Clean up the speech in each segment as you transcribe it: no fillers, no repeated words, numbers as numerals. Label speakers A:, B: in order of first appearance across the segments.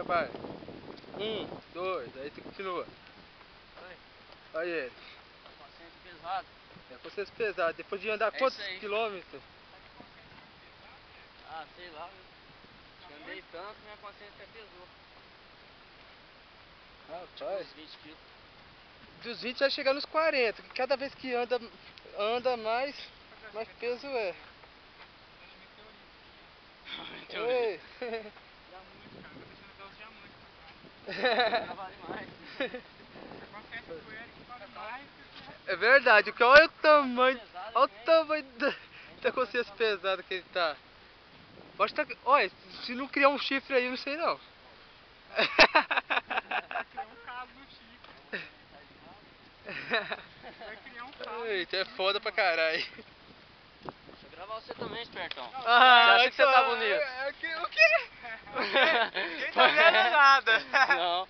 A: vai. 1, 2, aí você continua. Aí, Eric.
B: Consciência pesada.
A: É consciência pesada. Depois de andar
B: É
A: quantos
B: isso aí.
A: quilômetros?
B: Ah, sei lá, eu andei tanto, minha consciência até pesou.
A: Rapaz.
B: Uns 20 quilos.
A: Dos 20 vai chegar nos 40. Cada vez que anda mais peso é. Ei.
B: Não vale mais.
A: É verdade, olha o tamanho da consciência pesada que ele tá. Pode tá, olha, se não criar um chifre aí, eu não sei não.
C: Vai criar um caso no chifre. Vai criar um caso.
A: Eita, é foda pra caralho.
B: Deixa eu gravar você também, espertão.
A: Você
B: acha que você tá bonito?
A: O quê? Ninguém tá vendo nada.
B: Não.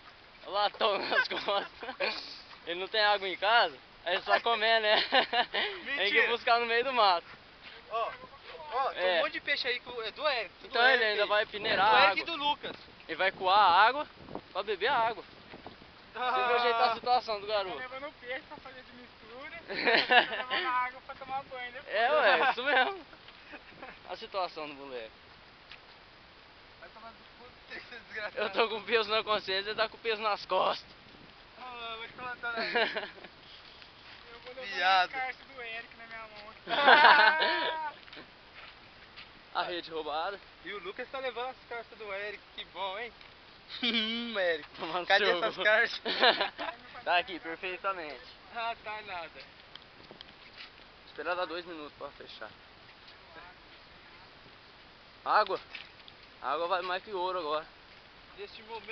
B: O latão nas costas. Ele não tem água em casa, aí só comer, né? Tem que buscar no meio do mato.
A: Ó, tem um
B: É.
A: monte de peixe aí é do Eric.
B: Então ele ainda vai peneirar
A: do
B: a
A: Eric e
B: água.
A: do Lucas.
B: Ele vai coar a água pra beber a água. Você viu ajeitar a situação do
C: Tá
B: garoto.
C: levando o peixe pra fazer de mistura. Tá levando a água pra tomar banho depois.
B: É, ué, isso mesmo. A situação do moleque.
A: Vai tomar do puto, esse desgraçado.
B: Eu tô com peso na consciência, ele tá com peso nas costas.
A: Vou te contar aí.
C: Eu vou levar
A: Viado.
C: as carças do Eric na minha mão aqui.
B: A rede roubada.
A: E o Lucas tá levando as carças do Eric, que bom, hein? Eric,
B: Tomando
A: cadê
B: seu
A: essas
B: cu.
A: carças?
B: Tá aqui, perfeitamente.
A: Ah, tá nada.
B: Esperar dar 2 minutos pra fechar. Água? A água vale mais que ouro agora.
A: Neste momento.